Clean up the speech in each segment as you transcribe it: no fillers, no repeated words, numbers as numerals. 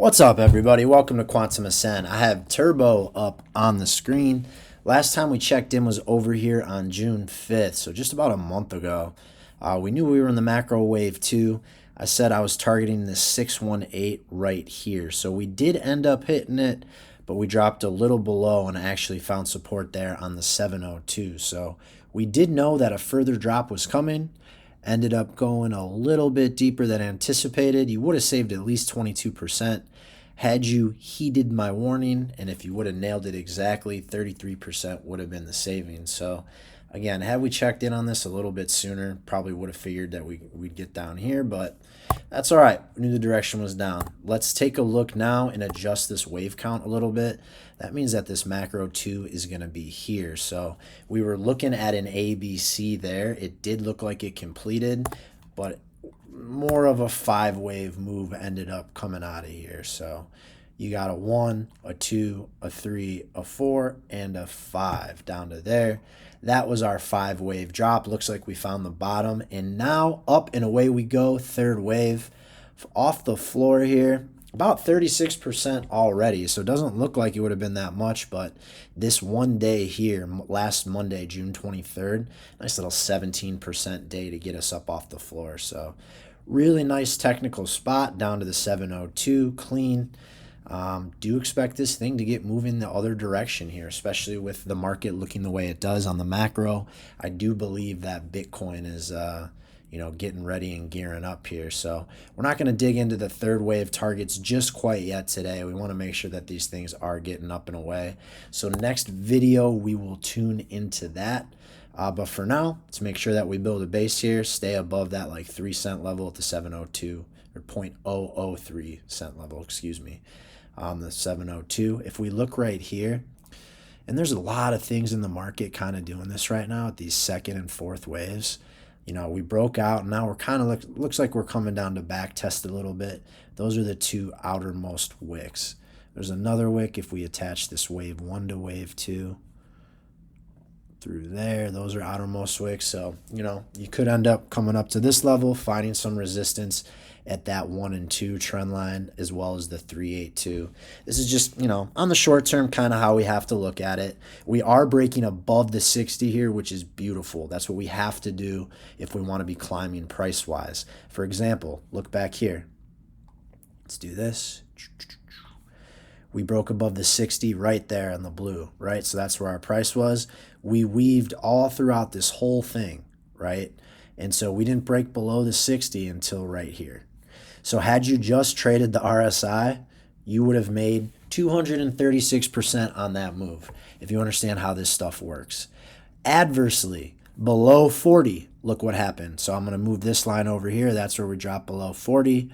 What's up, everybody? Welcome to Quantum Ascent. I have Turbo up on the screen. Last time we checked in was over here on June 5th, so just about a month ago. We knew we were in the macro wave 2. I said I was targeting this 618 right here. So we did end up hitting it, but we dropped a little below and actually found support there on the 702. So we did know that a further drop was coming. Ended up going a little bit deeper than anticipated. You would have saved at least 22% had you heeded my warning, and if you would have nailed it exactly, 33% would have been the savings. So again, had we checked in on this a little bit sooner, probably would have figured that we'd get down here, but that's all right. We knew the direction was down. Let's take a look now and adjust this wave count a little bit. That means that this macro 2 is going to be here. So we were looking at an ABC there. It did look like it completed, but more of a 5-wave move ended up coming out of here. So you got a 1, a 2, a 3, a 4, and a 5 down to there. That was our 5-wave drop. Looks like we found the bottom. And now up and away we go. Third wave off the floor here. About 36% already. So it doesn't look like it would have been that much. But this one day here, last Monday, June 23rd, nice little 17% day to get us up off the floor. So really nice technical spot down to the 702. Clean. Do expect this thing to get moving the other direction here, especially with the market looking the way it does on the macro. I do believe that Bitcoin is, getting ready and gearing up here. So we're not going to dig into the third wave targets just quite yet today. We want to make sure that these things are getting up and away. So next video, we will tune into that. But for now, let's make sure that we build a base here, stay above that like 3-cent level at the 702 or 0.003 cent level, excuse me. On the 702. If we look right here, and there's a lot of things in the market kind of doing this right now at these second and fourth waves. We broke out and now we're kind of looks like we're coming down to back test a little bit. Those are the two outermost wicks. There's another wick if we attach this wave 1 to wave 2 through there. Those are outermost wicks. So, you could end up coming up to this level, finding some resistance at that 1 and 2 trend line, as well as the 382. This is just, on the short term, kind of how we have to look at it. We are breaking above the 60 here, which is beautiful. That's what we have to do if we want to be climbing price-wise. For example, look back here. Let's do this. We broke above the 60 right there in the blue, right? So that's where our price was. We weaved all throughout this whole thing, right? And so we didn't break below the 60 until right here. So had you just traded the RSI, you would have made 236% on that move, if you understand how this stuff works. Adversely, below 40, look what happened. So I'm going to move this line over here. That's where we dropped below 40.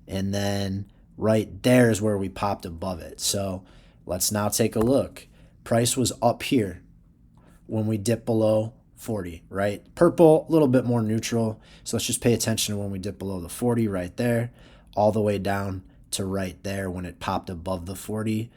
And then right there is where we popped above it. So let's now take a look. Price was up here when we dipped below 40, right? Purple, a little bit more neutral. So let's just pay attention to when we dip below the 40 right there, all the way down to right there when it popped above the 40.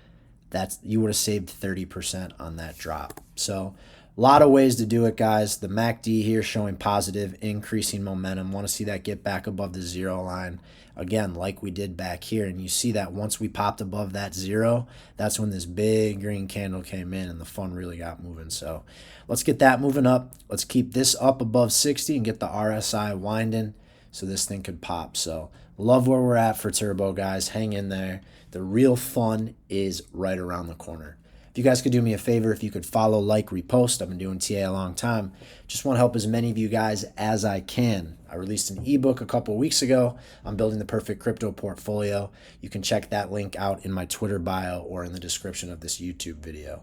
You would have saved 30% on that drop. So a lot of ways to do it, guys. The MACD here showing positive, increasing momentum. Want to see that get back above the 0 line. Again, like we did back here. And you see that once we popped above that 0, that's when this big green candle came in and the fun really got moving. So let's get that moving up. Let's keep this up above 60 and get the RSI winding so this thing could pop. So love where we're at for Turbo, guys. Hang in there. The real fun is right around the corner. If you guys could do me a favor, if you could follow, like, repost. I've been doing TA a long time. Just want to help as many of you guys as I can. I released an ebook a couple weeks ago on building the perfect crypto portfolio. You can check that link out in my Twitter bio or in the description of this YouTube video.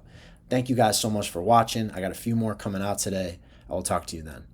Thank you guys so much for watching. I got a few more coming out today. I will talk to you then.